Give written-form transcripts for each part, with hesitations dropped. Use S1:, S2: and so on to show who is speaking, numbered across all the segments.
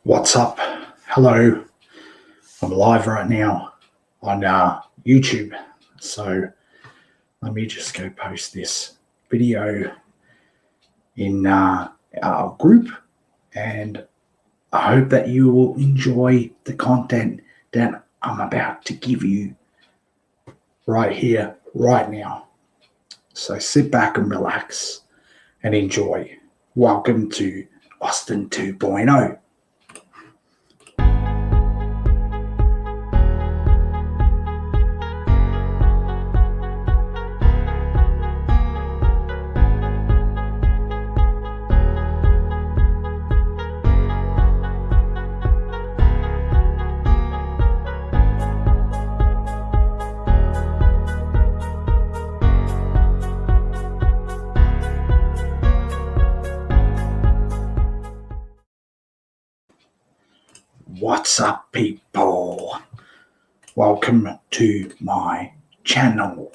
S1: What's up? Hello. I'm live right now on YouTube. So let me just go post this video in our group, and I hope that you will enjoy the content that I'm about to give you right here, right now. So sit back and relax and enjoy. Welcome to Austin 2.0. What's up, people? Welcome to my channel,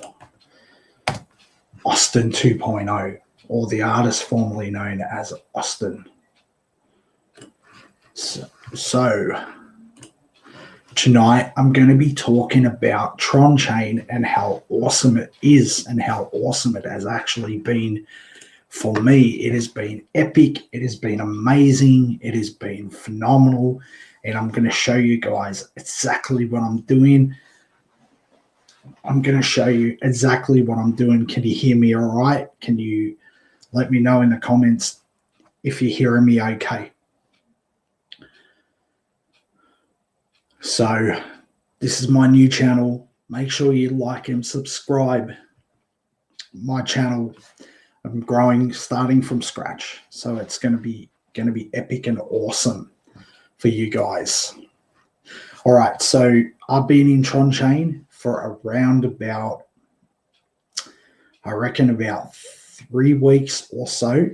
S1: Austin 2.0, or the artist formerly known as Austin. So tonight I'm going to be talking about TronChain and how awesome it is and how awesome it has actually been. For me, it has been epic. It has been amazing. It has been phenomenal. And I'm going to show you guys exactly what I'm doing. I'm going to show you exactly what I'm doing. Can you hear me all right? Can you let me know in the comments if you're hearing me okay? So this is my new channel. Make sure you like and subscribe. My channel, I'm growing, starting from scratch. So it's going to be epic and awesome for you guys. All right, so I've been in TronChain for around about, I reckon about 3 weeks or so,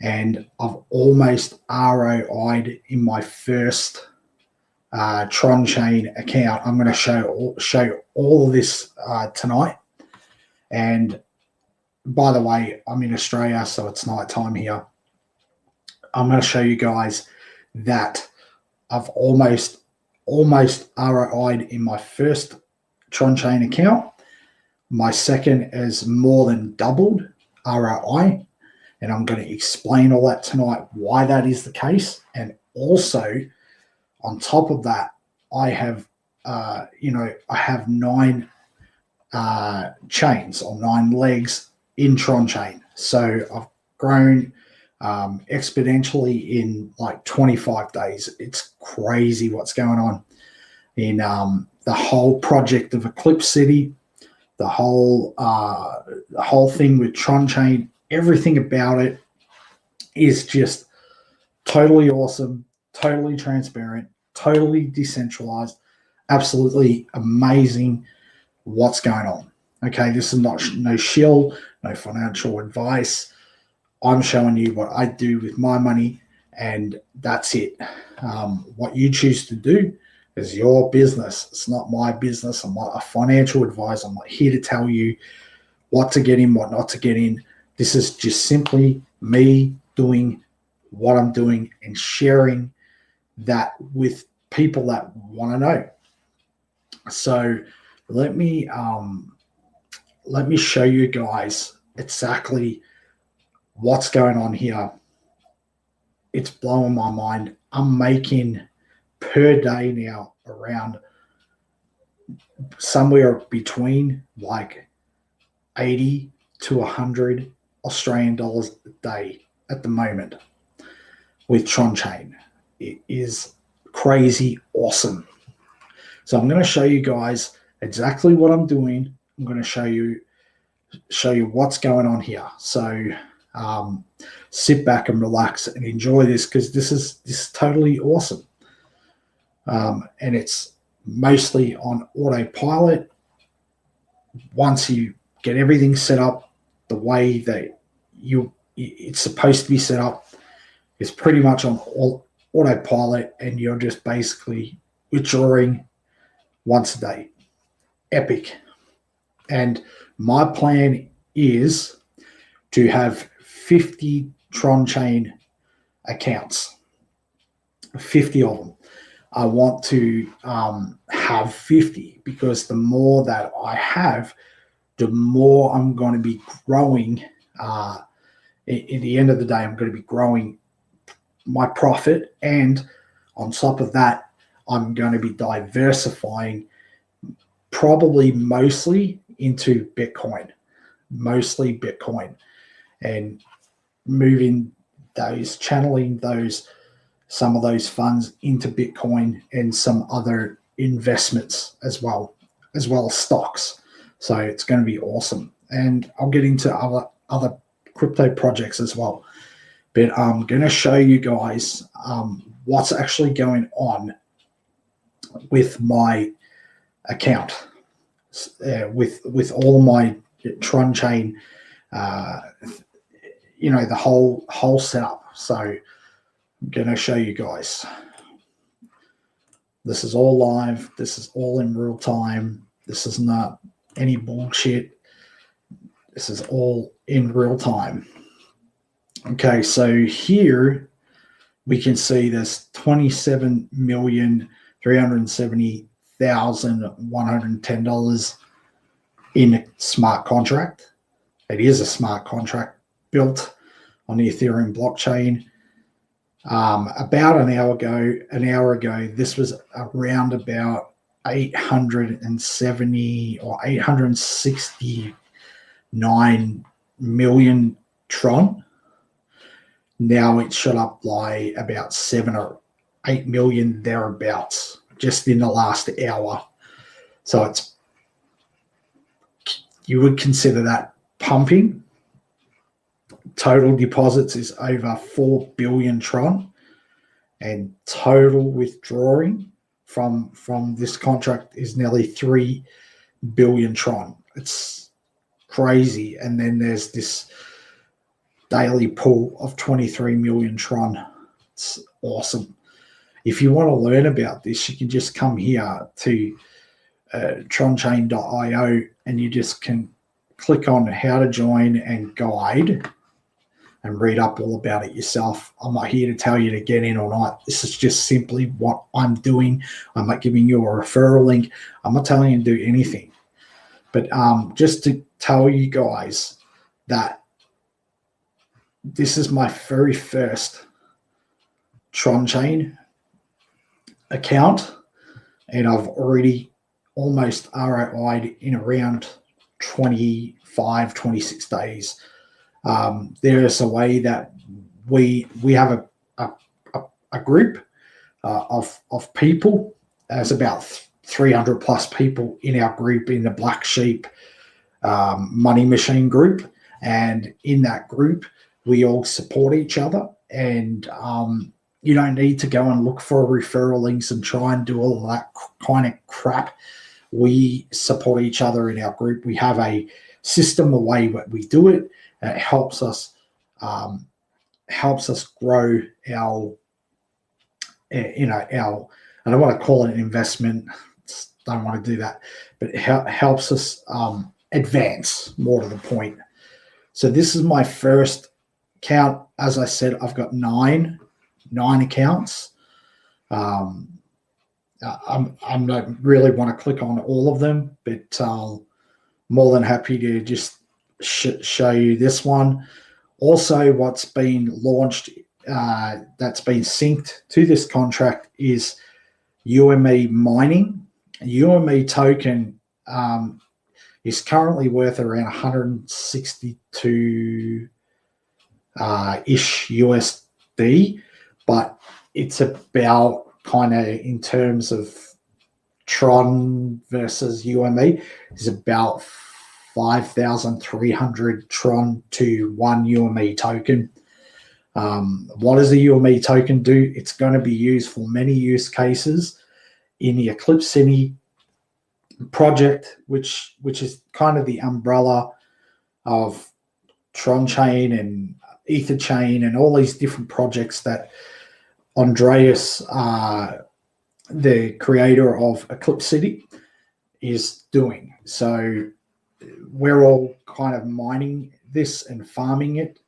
S1: and I've almost ROI'd in my first TronChain account. I'm going to show all of this tonight. And by the way, I'm in Australia, so it's nighttime here. I'm going to show you guys that I've almost ROI'd in my first TronChain account. My second is more than doubled ROI, and I'm going to explain all that tonight, why that is the case. And also, on top of that, I have, I have 9 chains or 9 legs in TronChain. So I've grown exponentially in like 25 days. It's crazy what's going on in the whole project of Eclipecity, the whole thing with TronChain. Everything about it is just totally awesome, totally transparent, totally decentralized, absolutely amazing what's going on. Okay, this is no shill, no financial advice. I'm showing you what I do with my money, and that's it. What you choose to do is your business. It's not my business. I'm not a financial advisor. I'm not here to tell you what to get in, what not to get in. This is just simply me doing what I'm doing and sharing that with people that want to know. So let me show you guys exactly what's going on here. It's blowing my mind. I'm making per day now around somewhere between like 80 to 100 Australian dollars a day at the moment with TronChain. It is crazy awesome. So I'm going to show you guys exactly what I'm doing. I'm going to show you what's going on here. So sit back and relax and enjoy this, because this is totally awesome. And it's mostly on autopilot. Once you get everything set up the way that it's supposed to be set up, it's pretty much on autopilot, and you're just basically withdrawing once a day. Epic. And my plan is to have 50 TronChain accounts. 50 of them. I want to have 50, because the more that I have, the more I'm going to be growing. At the end of the day, I'm going to be growing my profit, and on top of that, I'm going to be diversifying, probably mostly into Bitcoin, and channeling some of those funds into Bitcoin and some other investments as well as stocks. So it's going to be awesome, and I'll get into other crypto projects as well. But I'm going to show you guys what's actually going on with my account, with all my TronChain, the whole setup. So I'm going to show you guys. This is all live. This is all in real time. This is not any bullshit. This is all in real time. Okay, so here we can see there's 27,370,110 in a smart contract. It is a smart contract built on the Ethereum blockchain. About an hour ago, this was around about 870 or 869 million Tron. Now it's shot up by about 7 or 8 million thereabouts just in the last hour. So you would consider that pumping. Total deposits is over 4 billion Tron, and total withdrawing from this contract is nearly 3 billion Tron. It's crazy. And then there's this daily pool of 23 million Tron. It's awesome. If you want to learn about this, you can just come here to TronChain.io, and you just can click on how to join and guide and read up all about it yourself. I'm not here to tell you to get in or not. This is just simply what I'm doing. I'm not giving you a referral link. I'm not telling you to do anything. But just to tell you guys that this is my very first TronChain account, and I've already almost ROI'd in around 25, 26 days. There is a way that we have a group of people. There's about 300 plus people in our group, in the Black Sheep Money Machine group, and in that group we all support each other, and you don't need to go and look for referral links and try and do all that kind of crap. We support each other in our group. We have a system, the way that we do it. It helps us grow our, our. I don't want to call it an investment. Don't want to do that, but it helps us advance, more to the point. So this is my first account. As I said, I've got nine accounts. I don't really want to click on all of them, but more than happy to just show you this one. Also, what's been launched that's been synced to this contract is UME mining. UME token is currently worth around 162 ish USD, but it's about kind of, in terms of Tron versus UME, is about 5,300 Tron to one UME token. What does the UME token do? It's going to be used for many use cases in the Eclipecity project, which is kind of the umbrella of TronChain and EtherChain and all these different projects that Andreas, the creator of Eclipecity, is doing. So we're all kind of mining this and farming it,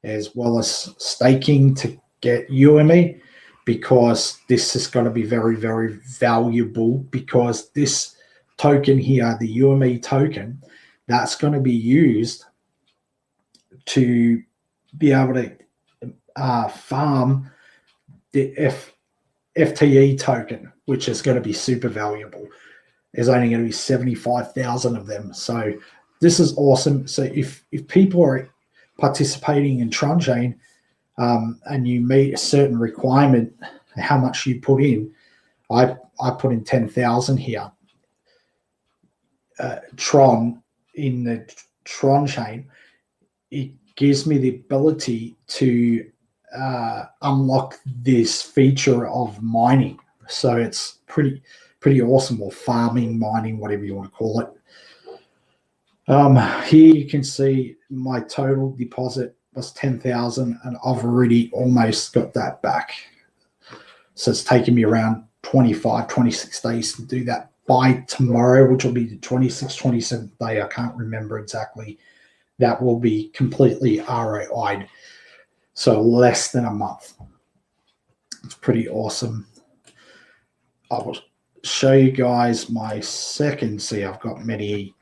S1: as well as staking to get UME. because this is going to be very, very valuable, because this token here, the UME token, that's going to be used to be able to farm the FTE token, which is going to be super valuable. There's only going to be 75,000 of them. So this is awesome. So if people are participating in TronChain and you meet a certain requirement, how much you put in, I put in 10,000 here. Tron in the TronChain, it gives me the ability to unlock this feature of mining. So it's pretty awesome, or farming, mining, whatever you want to call it. Here you can see my total deposit was 10,000, and I've already almost got that back. So it's taken me around 25, 26 days to do that. By tomorrow, which will be the 26th, 27th day, I can't remember exactly, that will be completely ROI'd. So less than a month. It's pretty awesome. I will show you guys my second. See, I've got many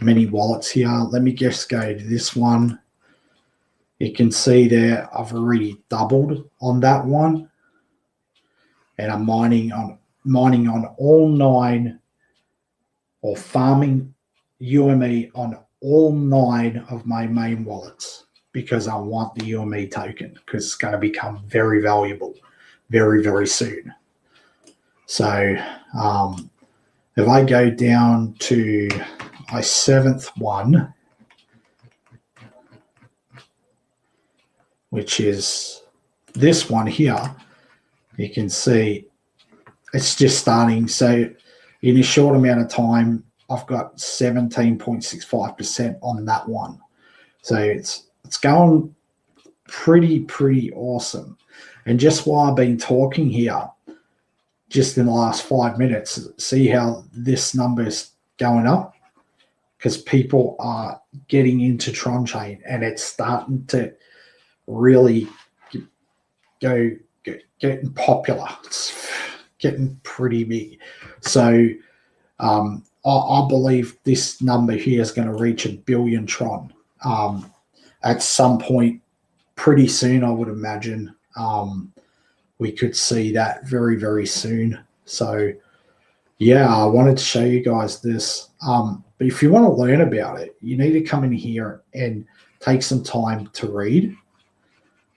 S1: wallets here. Let me just go to this one. You can see there I've already doubled on that one, and I'm mining on all 9, or farming UME on all 9 of my main wallets, because I want the UME token, because it's going to become very valuable very, very soon. So if I go down to my 7th one, which is this one here, you can see it's just starting. So in a short amount of time, I've got 17.65% on that one. So it's going pretty awesome. And just while I've been talking here, just in the last 5 minutes, see how this number is going up, because people are getting into TronChain, and it's starting to really getting popular. It's getting pretty big. So I believe this number here is going to reach 1 billion Tron at some point pretty soon, I would imagine. We could see that very, very soon. So yeah, I wanted to show you guys this. But if you want to learn about it, you need to come in here and take some time to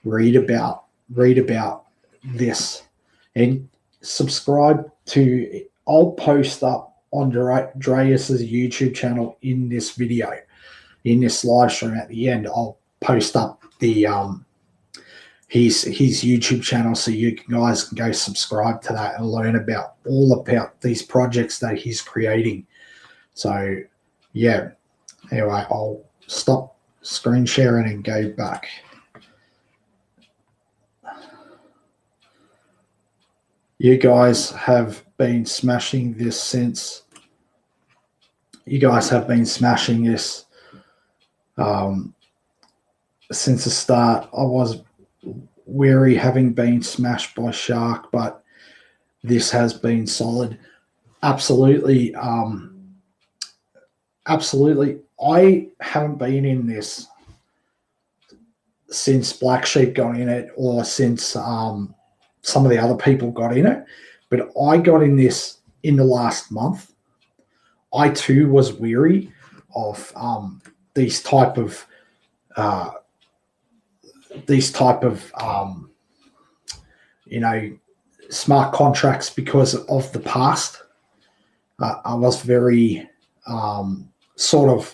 S1: read about this, and subscribe to, I'll post up on Dreas's YouTube channel in this video, in this live stream at the end. I'll post up the his YouTube channel, so you guys can go subscribe to that and learn about all about these projects that he's creating. So yeah, anyway, I'll stop screen sharing and go back. You guys have been smashing this since. You guys have been smashing this since the start. I was weary, having been smashed by Shark, but this has been solid. Absolutely. Absolutely. I haven't been in this since Black Sheep got in it, or since some of the other people got in it, but I got in this in the last month. I too was weary of these type of smart contracts, because of the past. I was very sort of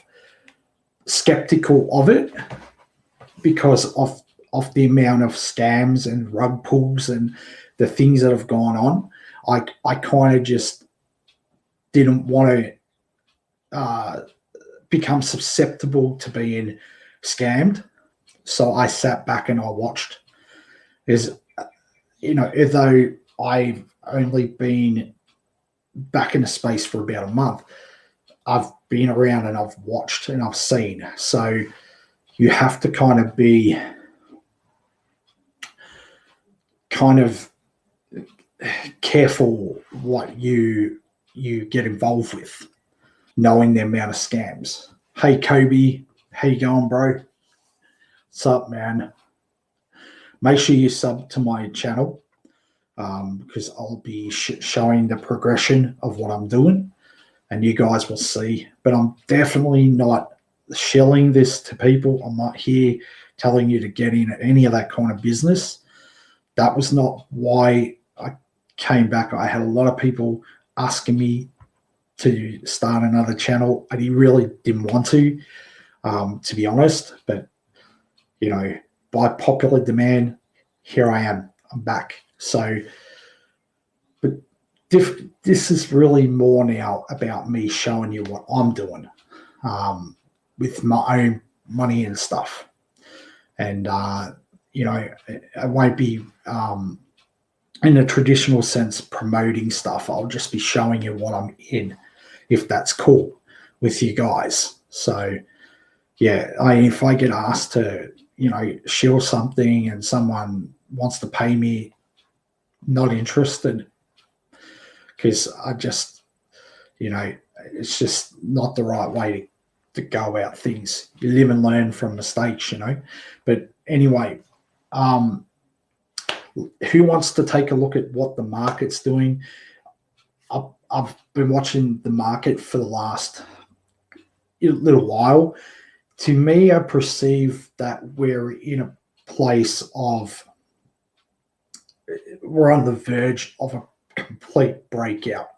S1: skeptical of it, because of the amount of scams and rug pulls and the things that have gone on. I kind of just didn't want to become susceptible to being scammed. So I sat back and I watched. Although I've only been back in the space for about a month, I've been around and I've watched and I've seen. So you have to kind of be kind of careful what you get involved with, knowing the amount of scams. Hey Kobe, how you going, bro? What's up, man? Make sure you sub to my channel, because I'll be showing the progression of what I'm doing, and you guys will see. But I'm definitely not shelling this to people. I'm not here telling you to get in any of that kind of business. That was not why I came back. I had a lot of people asking me to start another channel. I really didn't want to be honest. But, you know, by popular demand, here I am. I'm back. So, but this is really more now about me showing you what I'm doing with my own money and stuff. And, you know, I won't be in a traditional sense promoting stuff. I'll just be showing you what I'm in, if that's cool with you guys. So, yeah, if I get asked to, you know, shill something and someone wants to pay me, not interested, because I just, you know, it's just not the right way to go about things. You live and learn from mistakes, you know. But anyway, who wants to take a look at what the market's doing? I've been watching the market for the last little while. To me, I perceive that we're in a place of, we're on the verge of a complete breakout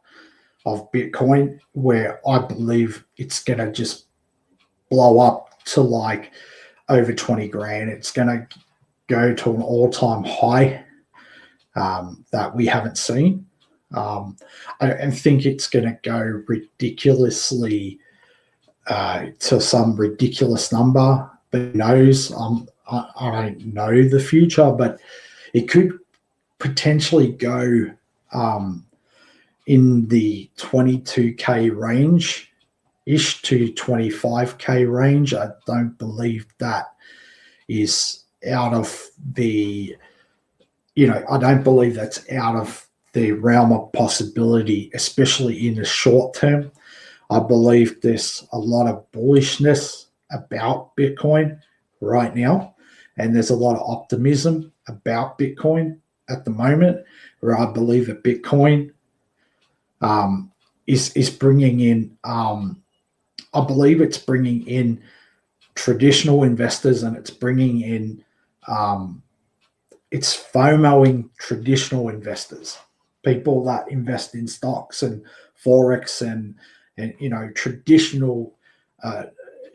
S1: of Bitcoin, where I believe it's going to just blow up to like over 20 grand. It's going to go to an all-time high that we haven't seen. I think it's going to go ridiculously to some ridiculous number. But who knows? I don't know the future, but it could potentially go in the 22K range ish to 25K range. I don't believe that is out of the, you know, I don't believe that's out of the realm of possibility, especially in the short term. I believe there's a lot of bullishness about Bitcoin right now, and there's a lot of optimism about Bitcoin at the moment, where I believe that Bitcoin is bringing in, I believe it's bringing in traditional investors, and it's bringing in, it's FOMOing traditional investors, people that invest in stocks and Forex and you know, traditional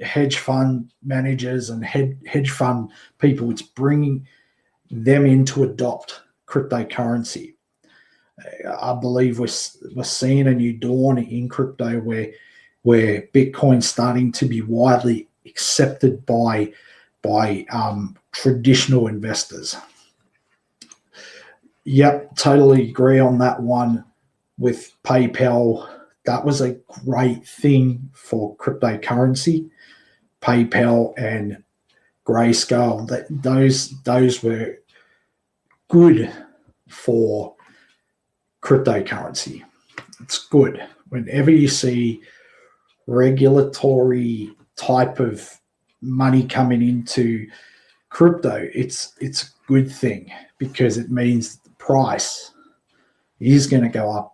S1: hedge fund managers and hedge fund people. It's bringing them in to adopt cryptocurrency. I believe we're seeing a new dawn in crypto where Bitcoin's starting to be widely accepted by traditional investors. Yep, totally agree on that one with PayPal. That was a great thing for cryptocurrency. PayPal and Grayscale, those were good for cryptocurrency. It's good. Whenever you see regulatory type of money coming into crypto, it's a good thing, because it means the price is going to go up,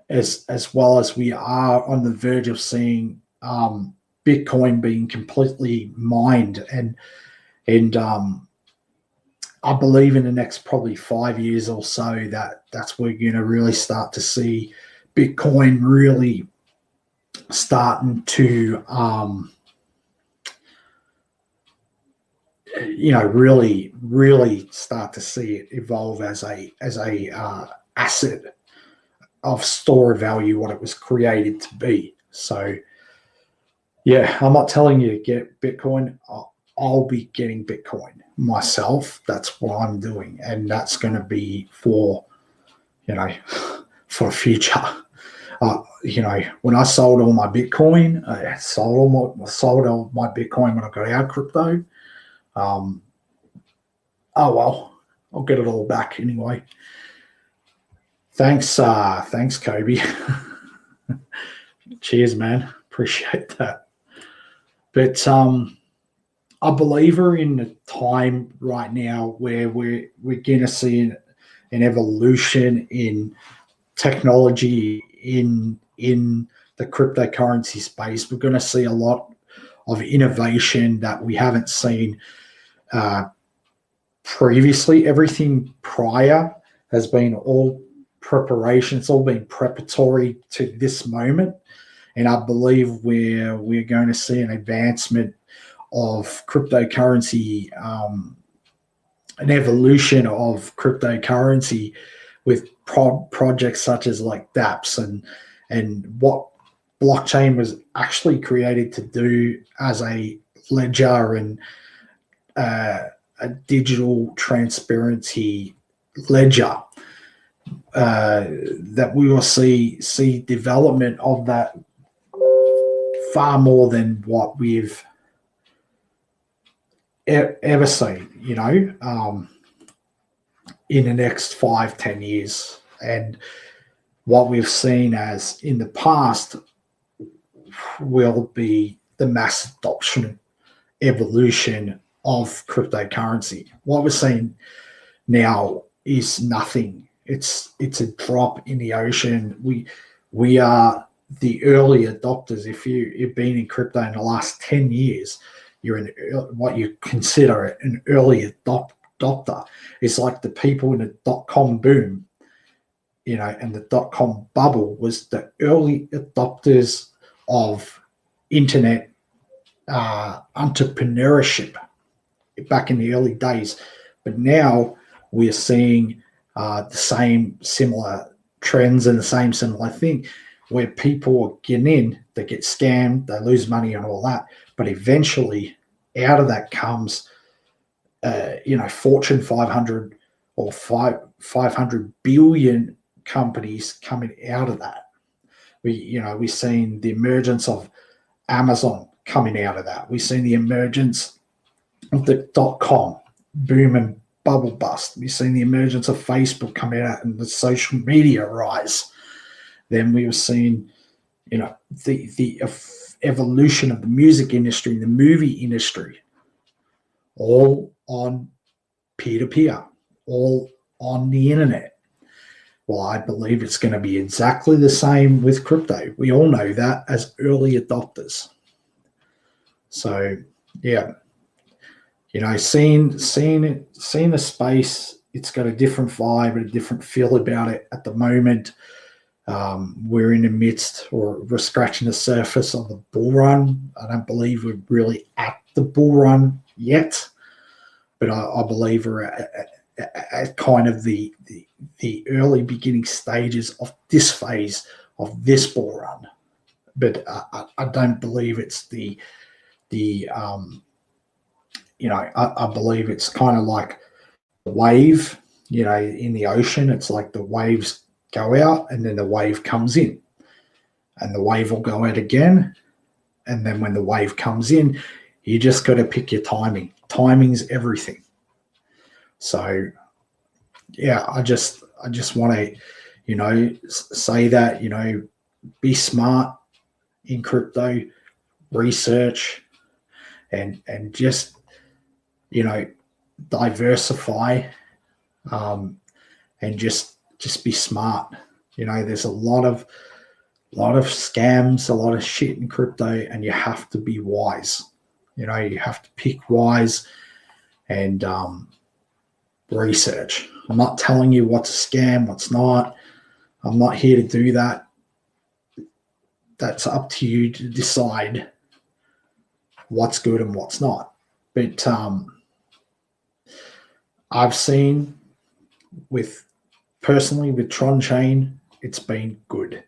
S1: as well as we are on the verge of seeing Bitcoin being completely mined, and I believe in the next probably 5 years or so that's where you're going to really start to see Bitcoin really starting to you know, really start to see it evolve as a asset of store of value, what it was created to be. So yeah, I'm not telling you to get Bitcoin. I'll be getting Bitcoin myself. That's what I'm doing, and that's going to be for, you know, for the future. You know, when I sold all my Bitcoin, I sold all my Bitcoin when I got out of crypto. Oh well, I'll get it all back anyway. Thanks, Kobe. Cheers, man. Appreciate that. But I believe we're in a time right now where we're going to see an evolution in technology in the cryptocurrency space. We're going to see a lot of innovation that we haven't seen previously. Everything prior has been all preparation. It's all been preparatory to this moment. And I believe we're going to see an advancement of cryptocurrency, an evolution of cryptocurrency with projects such as like dApps and what blockchain was actually created to do as a ledger and a digital transparency ledger. That we will see development of that far more than what we've ever seen, in the next 5-10 years. And what we've seen as in the past will be the mass adoption evolution of cryptocurrency. What we're seeing now is nothing. It's a drop in the ocean. We are the early adopters. If you've been in crypto in the last 10 years, you're in what you consider an early adopter. It's like the people in the dot-com boom, and the dot-com bubble was the early adopters of internet entrepreneurship back in the early days. But now we're seeing the same similar trends and the same similar thing where people are getting in, they get scammed, they lose money and all that. But eventually out of that comes, Fortune 500 or 500 billion companies coming out of that. We've seen the emergence of Amazon coming out of that. We've seen the emergence of the dot-com boom and bubble bust. We've seen the emergence of Facebook coming out and the social media rise. Then we were seeing, the evolution of the music industry, the movie industry, all on peer-to-peer, all on the internet. Well, I believe it's going to be exactly the same with crypto. We all know that as early adopters. So, yeah, seeing the space, it's got a different vibe and a different feel about it at the moment. We're in the midst, or we're scratching the surface of the bull run. I don't believe we're really at the bull run yet, but I believe we're at kind of the early beginning stages of this phase of this bull run. But I don't believe it's I believe it's kind of like the wave, in the ocean. It's like the waves go out and then the wave comes in, and the wave will go out again. And then when the wave comes in, you just got to pick your timing. Timing's everything. So, yeah, I just want to, say that, be smart in crypto, research, and just, diversify, and just be smart. There's a lot of scams, a lot of shit in crypto, and you have to be wise. You have to pick wise and research. I'm not telling you what's a scam, what's not. I'm not here to do that. That's up to you to decide what's good and what's not. But I've seen personally with TronChain, it's been good.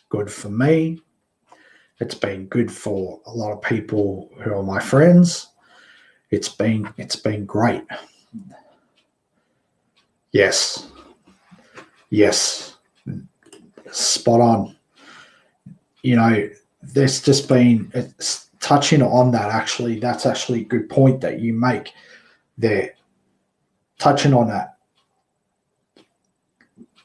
S1: Good for me. It's been good for a lot of people who are my friends. It's been great. Yes. Spot on. There's just been touching on that. Actually, that's actually a good point that you make there. touching on that,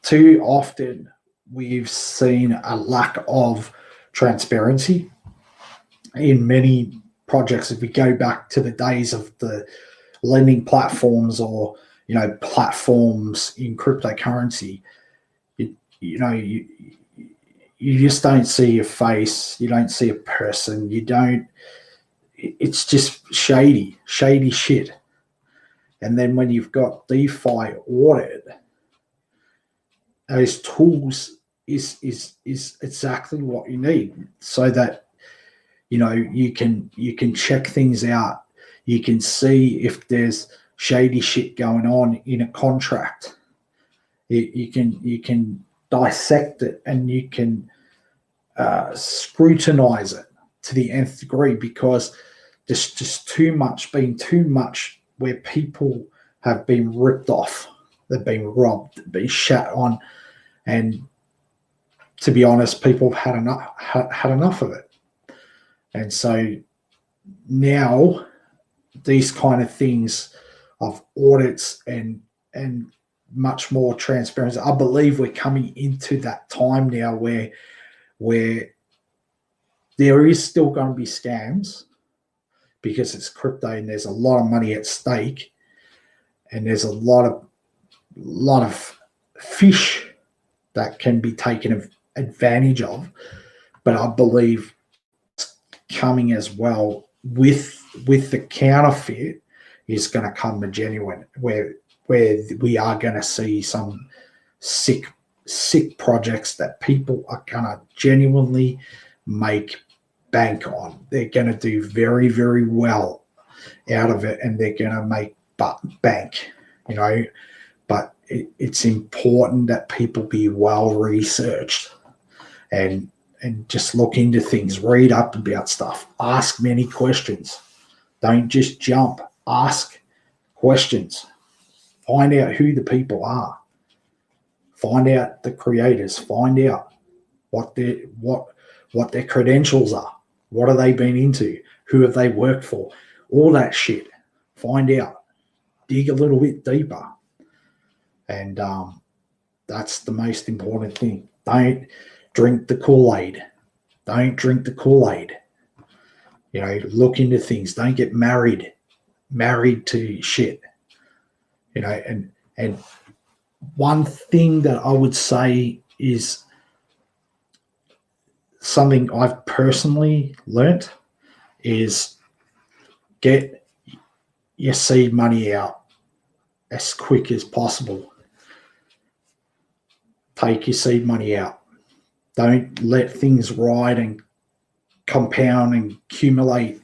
S1: too often we've seen a lack of transparency in many projects. If we go back to the days of the lending platforms, or platforms in cryptocurrency, you just don't see a face, you don't see a person, it's just shady shit. And then when you've got DeFi audit, those tools is exactly what you need, so that you can check things out. You can see if there's shady shit going on in a contract. You can dissect it, and you can scrutinize it to the nth degree, because there's just too much where people have been ripped off, they've been robbed, been shat on, and to be honest, people have had enough of it. And so now these kind of things of audits and much more transparency, I believe we're coming into that time now where there is still going to be scams, because it's crypto and there's a lot of money at stake, and there's a lot of fish that can be taken advantage of. But I believe it's coming as well with the counterfeit is going to come the genuine, where we are going to see some sick projects that people are going to genuinely make bank on. They're going to do very, very well out of it, and they're going to make bank, but it's important that people be well researched and just look into things, read up about stuff, ask many questions. Don't just jump. Ask questions. Find out who the people are. Find out the creators. Find out what their credentials are. What have they been into? Who have they worked for? All that shit. Find out. Dig a little bit deeper. And that's the most important thing. Don't drink the Kool-Aid. Don't drink the Kool-Aid. Look into things. Don't get married to shit. And one thing that I would say is something I've personally learnt is get your seed money out as quick as possible. Take your seed money out. Don't let things ride and compound and accumulate.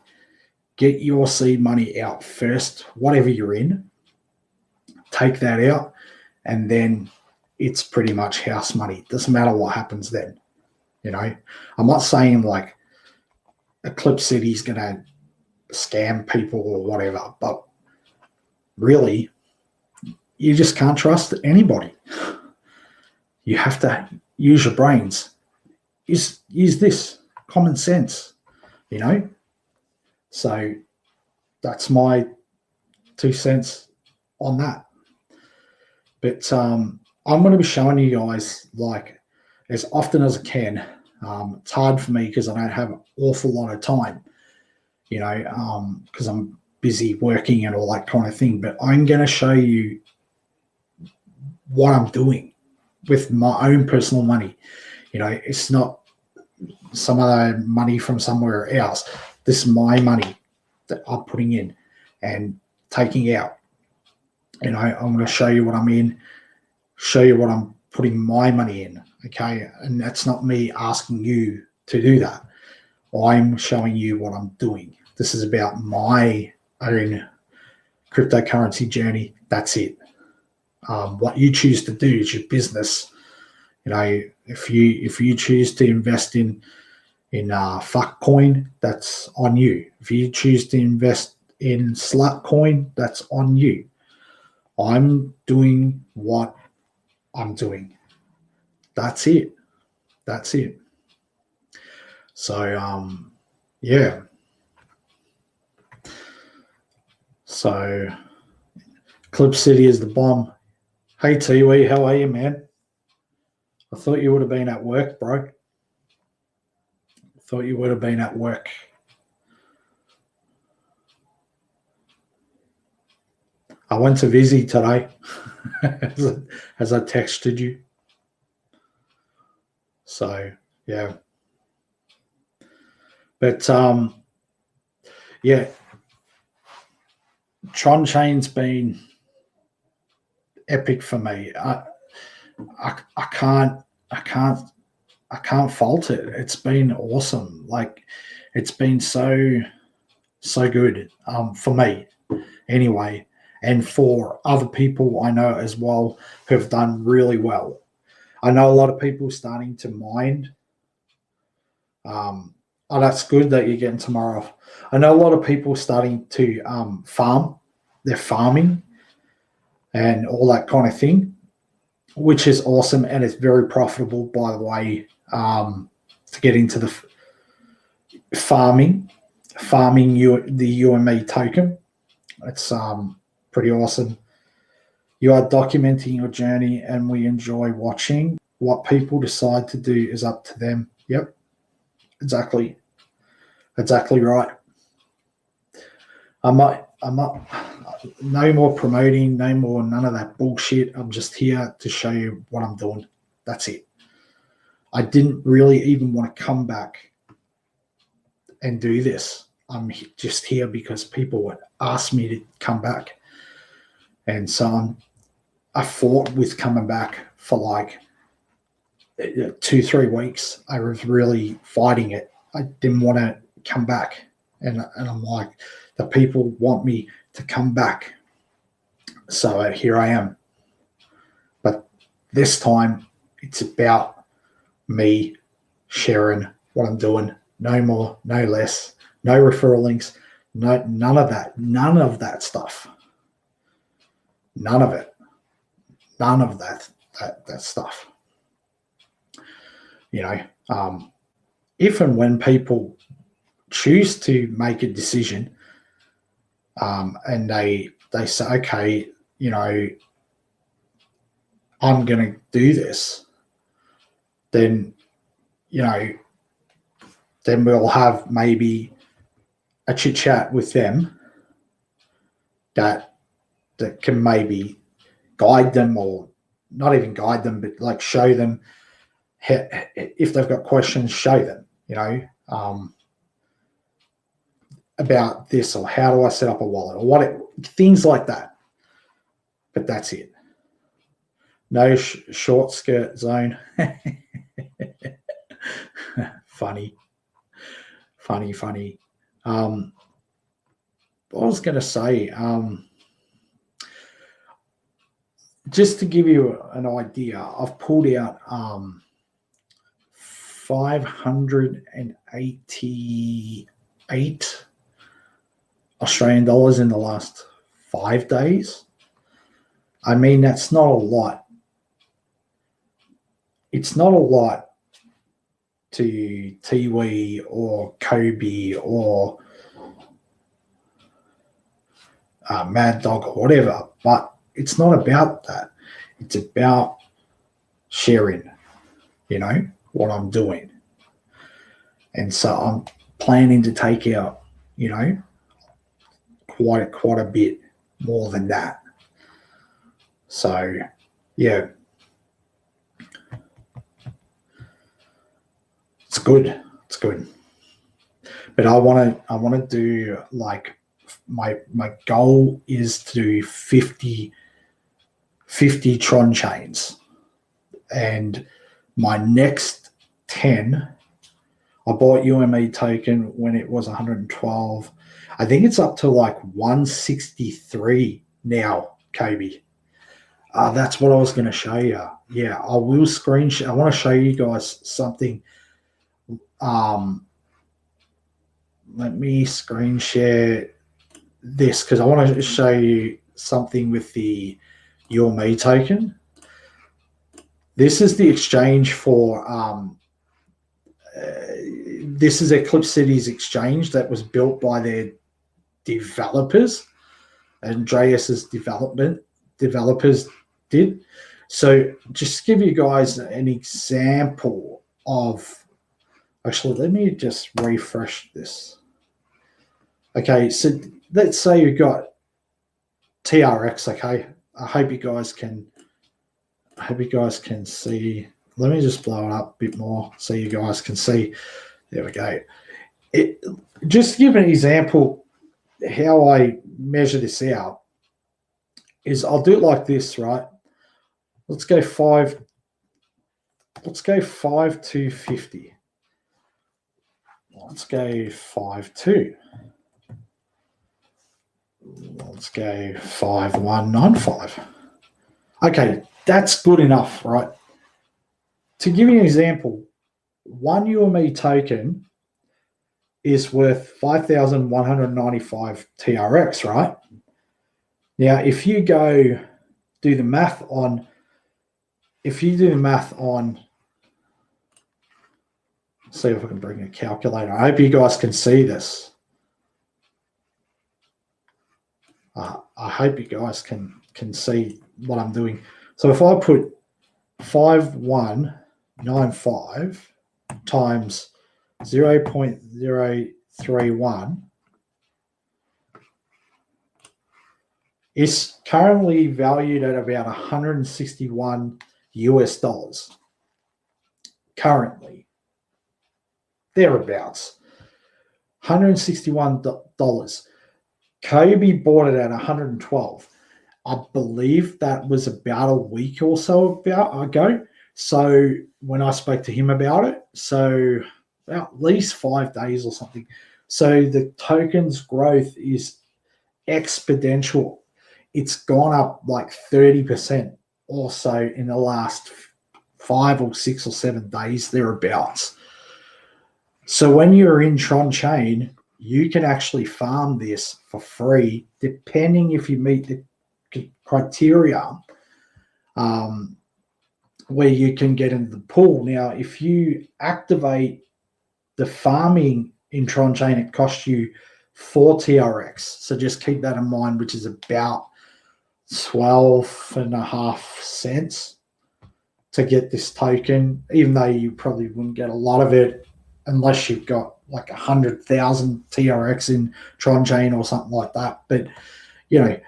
S1: Get your seed money out first, whatever you're in. Take that out, and then it's pretty much house money. Doesn't matter what happens then. I'm not saying like Eclipecity is going to scam people or whatever, but really, you just can't trust anybody. You have to use your brains. Use this common sense, So that's my 2 cents on that. But I'm going to be showing you guys like as often as I can. It's hard for me because I don't have an awful lot of time, because I'm busy working and all that kind of thing. But I'm going to show you what I'm doing with my own personal money. It's not some other money from somewhere else. This is my money that I'm putting in and taking out. I'm going to show you what I'm in, show you what I'm putting my money in. Okay. And that's not me asking you to do that. I'm showing you what I'm doing. This is about my own cryptocurrency journey. That's it. What you choose to do is your business. If you choose to invest in fuck coin, that's on you. If you choose to invest in slut coin, that's on you. I'm doing what I'm doing. That's it. So yeah. So Eclipecity is the bomb. Hey, Tiwi, how are you, man? I thought you would have been at work, bro. Thought you would have been at work. I went to Vizzy today, as I texted you. So, yeah. But, yeah, TronChain's been epic for me. I can't fault it. It's been awesome. Like, it's been so good for me anyway, and for other people I know as well who have done really well. I know a lot of people starting to mine. Oh, that's good that you're getting tomorrow off. I know a lot of people starting to farm. They're farming and all that kind of thing, which is awesome, and it's very profitable, by the way, to get into the farming the UME token. It's pretty awesome. You are documenting your journey, and we enjoy watching. What people decide to do is up to them. Yep, exactly right. I'm not no more promoting, no more none of that bullshit. I'm just here to show you what I'm doing. That's it. I didn't really even want to come back and do this. I'm just here because people would ask me to come back. And so I fought with coming back for like 2-3 weeks. I was really fighting it. I didn't want to come back. And I'm like, the people want me to come back. So here I am. But this time it's about me sharing what I'm doing. No more, no less, no referral links, none of that stuff. None of it. None of that stuff. You know, if and when people choose to make a decision, and they say, okay, you know, I'm going to do this, then, you know, then we'll have maybe a chit chat with them that can maybe guide them, or not even guide them, but like show them if they've got questions, show them, you know, about this, or how do I set up a wallet, or what things like that. But that's it. No short skirt zone. Funny. What I was going to say, just to give you an idea, I've pulled out 588 Australian dollars in the last 5 days. I mean, that's not a lot. It's not a lot to Tiwi or Kobe or Mad Dog or whatever, but it's not about that. It's about sharing, you know, what I'm doing. And so I'm planning to take out, you know, quite a bit more than that. So, yeah, it's good. It's good. But I want to do, like, my goal is to do 50 TronChains, and my next 10. I bought UME token when it was 112. I think it's up to like 163 now, Kobe. That's what I was going to show you. Yeah, I will screenshot. I want to show you guys something. Let me screen share this because I want to show you something with the UME token. This is the exchange for this is Eclipecity's exchange that was built by their developers. Andreas's developers did. So just give you guys an example of, actually, let me just refresh this. Okay, so let's say you've got TRX, okay? I hope you guys can see. Let me just blow it up a bit more so you guys can see. There we go. Just to give an example, how I measure this out is I'll do it like this, right? Let's go 5,250. Let's go 5,2. Let's go 5,195. Okay, that's good enough, right? To give you an example, one UME token is worth 5,195 TRX, right? Now, if you go do the math on, let's see if I can bring a calculator. I hope you guys can see this. I hope you guys can see what I'm doing. So if I put 5,195 times 0.031 is currently valued at about 161 US dollars. Currently, thereabouts, $161. Kobe bought it at 112. I believe that was about a week or so ago. So when I spoke to him about it, so at least 5 days or something. So the token's growth is exponential. It's gone up like 30% or so in the last 5 or 6 or 7 days, thereabouts. So when you're in TronChain, you can actually farm this for free, depending if you meet the criteria where you can get into the pool. Now, if you activate the farming in TronChain, it costs you 4 TRX. So just keep that in mind, which is about 12.5 cents to get this token, even though you probably wouldn't get a lot of it unless you've got like 100,000 TRX in TronChain or something like that. But you know,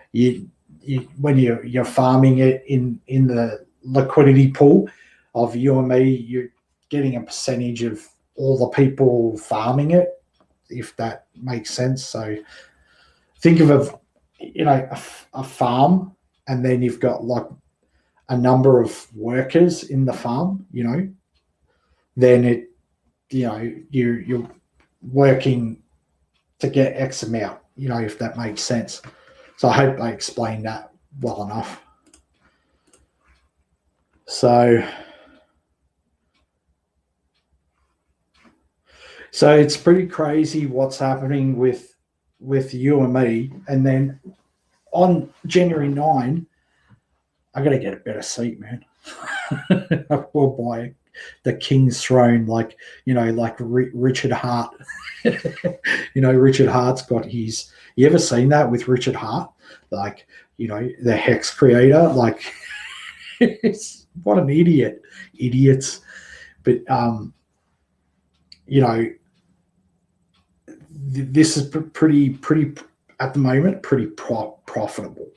S1: when you're farming it in the liquidity pool of UME, you're getting a percentage of all the people farming it, if that makes sense. So think of a farm, and then you've got like a number of workers in the farm, then you're working to get X amount, if that makes sense. So I hope I explained that well enough. So it's pretty crazy what's happening with UME. And then on January 9, I got to get a better seat, man. We'll buy the King's Throne, like Richard Hart. Richard Hart's got his. You ever seen that with Richard Hart? Like, the Hex creator. Like, what an idiot, idiots. But this is pretty at the moment, pretty profitable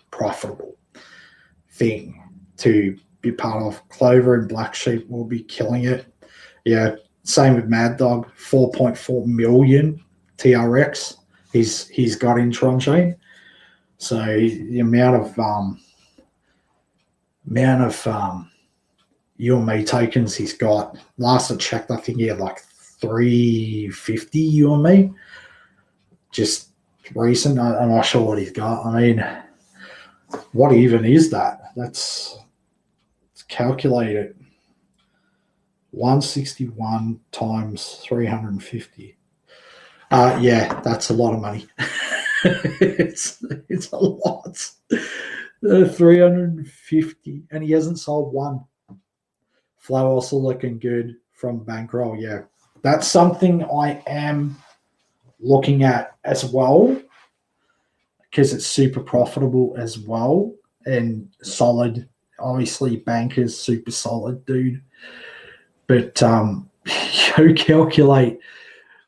S1: thing to be part of. Clover and Black Sheep will be killing it. Yeah, same with Mad Dog. 4.4 million TRX he's got in TronChain. So the amount of UME tokens he's got. Last I checked, I think he had like 350 UME. Just recent. I'm not sure what he's got. I mean, what even is that? Let's calculate it. 161 times 350. Yeah, that's a lot of money. it's a lot. 350, and he hasn't sold one. Flow also looking good from Bankroll. Yeah, that's something I am looking at as well. because it's super profitable as well and solid. Obviously, Banker's super solid, dude. But you calculate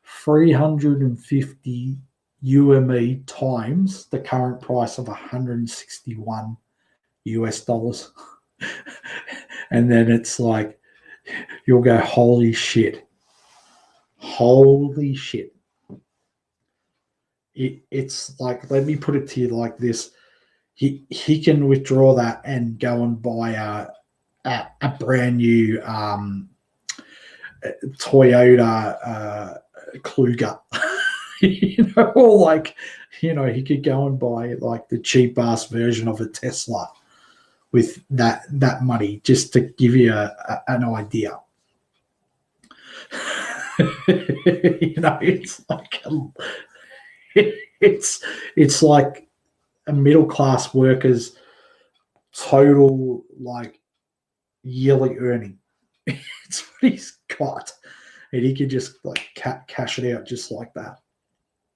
S1: 350 UME times the current price of 161 US dollars. And then it's like, you'll go, holy shit. Holy shit. It's like, let me put it to you like this. He can withdraw that and go and buy a brand new Toyota Kluger. Or like, he could go and buy like the cheap ass version of a Tesla with that money, just to give you an idea. It's like it's like a middle class worker's total like yearly earning. It's what he's got, and he can just like cash it out just like that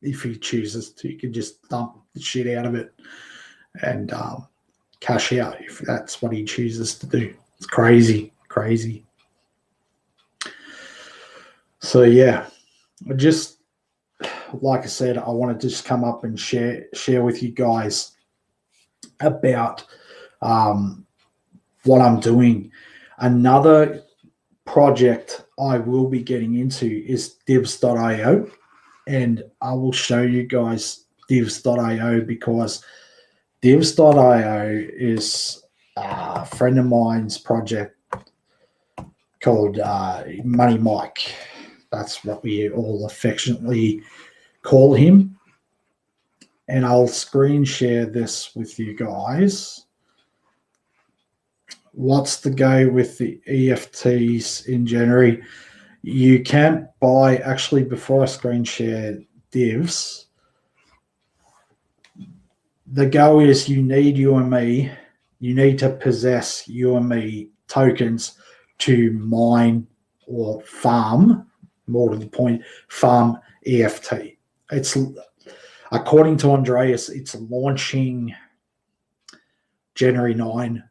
S1: if he chooses to. He can just dump the shit out of it and cash out if that's what he chooses to do. It's crazy. So yeah, just like I said, I wanted to just come up and share with you guys about what I'm doing. Another project I will be getting into is divs.io, and I will show you guys divs.io because divs.io is a friend of mine's project called Money Mike. That's what we all affectionately call him. And I'll screen share this with you guys. What's the go with the EFTs in January? You can't buy, actually, before I screen share divs, the go is you need UME, you need to possess UME tokens to mine or farm, more to the point, farm EFT. It's, according to Andreas, it's launching January 9.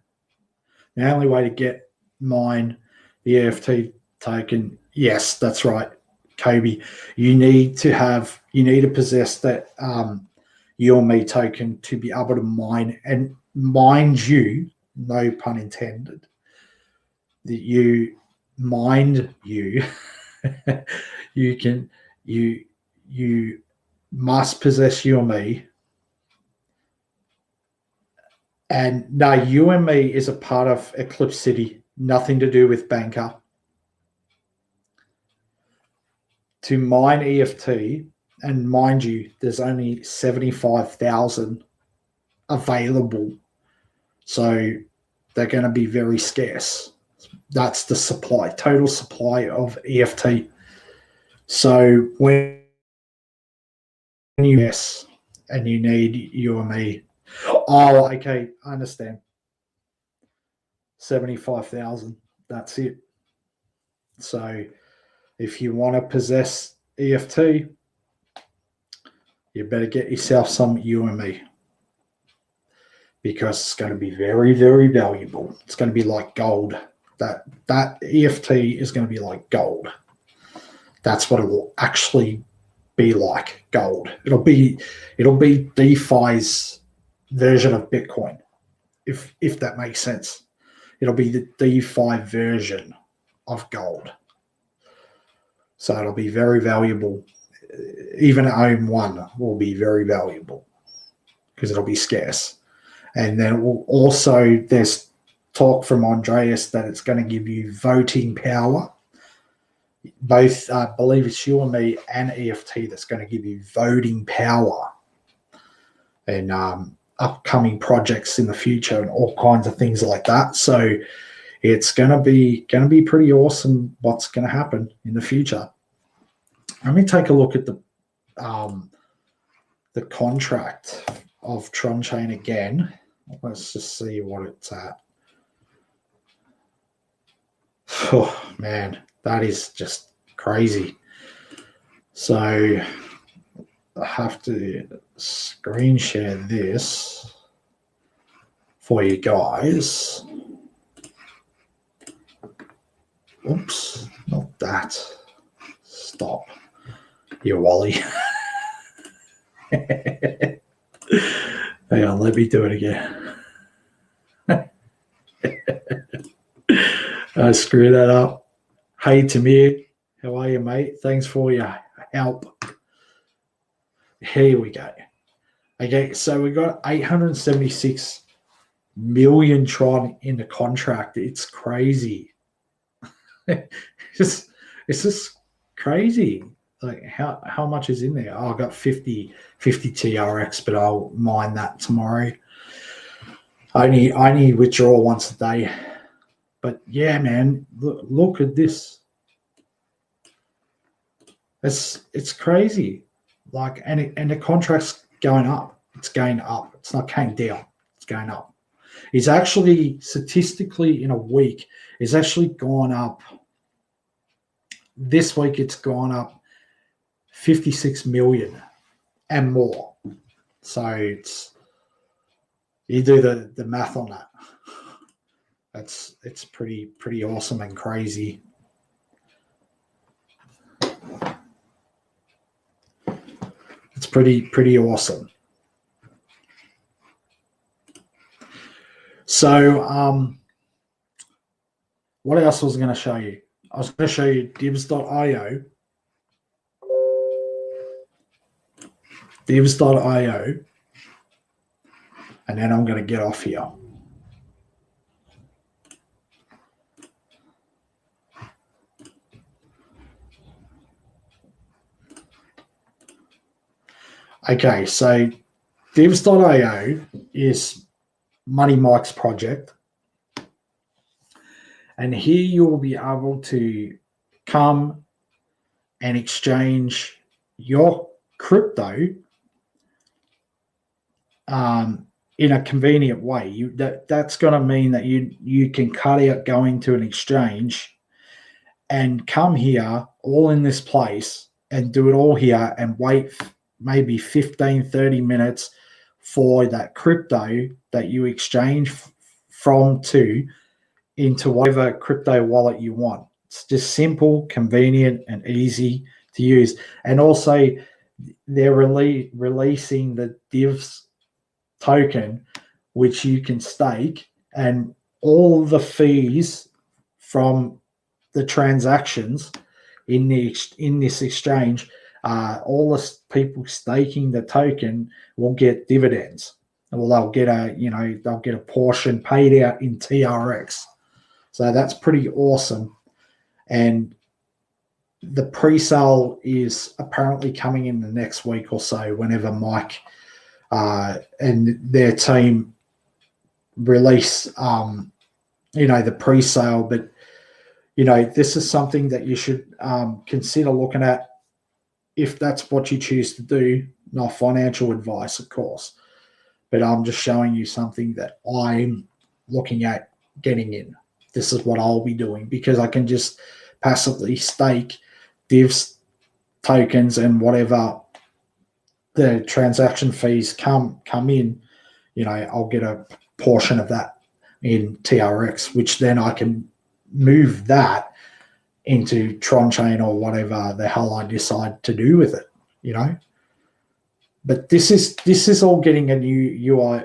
S1: The only way to get mine the EFT token, yes, that's right, Kobe. You need to possess that UME token to be able to mine. And mind you, no pun intended, that you you must possess UME. And no, UME is a part of Eclipecity, nothing to do with Banker. To mine EFT, and mind you, there's only 75,000 available. So they're going to be very scarce. That's the supply, total supply of EFT. So when you yes, and you need UME, oh, okay, I understand. 75,000. That's it. So if you want to possess EFT, you better get yourself some UME because it's going to be very, very valuable. It's going to be like gold. That EFT is going to be like gold. That's what it will actually be like, gold. It'll be DeFi's version of Bitcoin, if that makes sense. It'll be the DeFi version of gold. So it'll be very valuable. Even OM1 will be very valuable because it'll be scarce. And then also there's talk from Andreas that it's going to give you voting power. Both, I believe it's UME and EFT that's going to give you voting power and upcoming projects in the future and all kinds of things like that. So it's going to be pretty awesome what's going to happen in the future. Let me take a look at the contract of TronChain again. Let's just see what it's at. Oh man, that is just crazy. So have to screen share this for you guys. Oops, not that. Stop. You Wally. Hang on, let me do it again. I screwed that up. Hey, Tamir. How are you, mate? Thanks for your help. Here we go. Okay, so we got 876 million Tron in the contract. It's crazy. it's just crazy. Like how much is in there? Oh, I got 50 TRX, but I'll mine that tomorrow. I only withdraw once a day. But yeah, man, look at this. It's crazy. Like, and the contract's going up. It's going up. It's not going down. It's going up. It's actually statistically in a week, it's actually gone up. This week it's gone up 56 million and more. So it's, you do the math on that. It's pretty awesome and crazy. It's pretty awesome. So what else was I going to show you? I was going to show you divs.io. Divs.io. And then I'm going to get off here. Okay, so divs.io is Money Mike's project. And here you will be able to come and exchange your crypto in a convenient way. That's going to mean that you can cut out going to an exchange and come here all in this place and do it all here and wait maybe 15, 30 minutes for that crypto that you exchange from to into whatever crypto wallet you want. It's just simple, convenient, and easy to use. And also, they're releasing the divs token, which you can stake, and all the fees from the transactions in this exchange, all the people staking the token will get dividends. Well, they'll get a portion paid out in TRX. So that's pretty awesome. And the pre-sale is apparently coming in the next week or so, whenever Mike and their team release, the pre-sale. But, this is something that you should consider looking at if that's what you choose to do. Not financial advice, of course, but I'm just showing you something that I'm looking at getting in. This is what I'll be doing, because I can just passively stake divs tokens, and whatever the transaction fees come in, I'll get a portion of that in TRX, which then I can move that into TronChain or whatever the hell I decide to do with it, But this is all getting a new URL,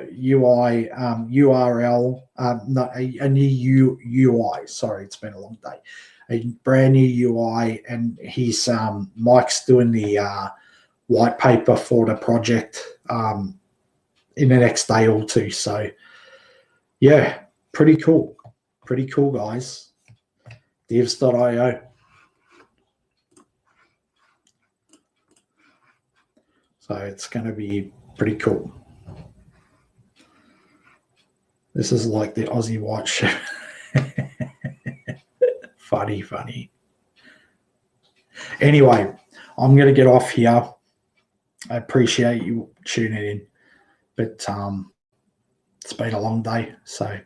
S1: a new UI. Sorry, it's been a long day. A brand new UI, and he's Mike's doing the white paper for the project in the next day or two. So yeah, pretty cool, guys. Divs.io. So it's going to be pretty cool. This is like the Aussie White Shirt. Funny. Anyway, I'm going to get off here. I appreciate you tuning in, but it's been a long day, so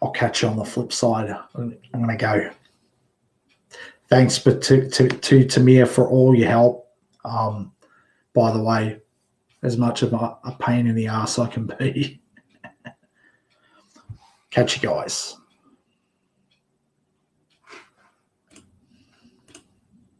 S1: I'll catch you on the flip side. I'm going to go. Thanks to Tamir for all your help. by the way, as much of a pain in the ass I can be. Catch you guys.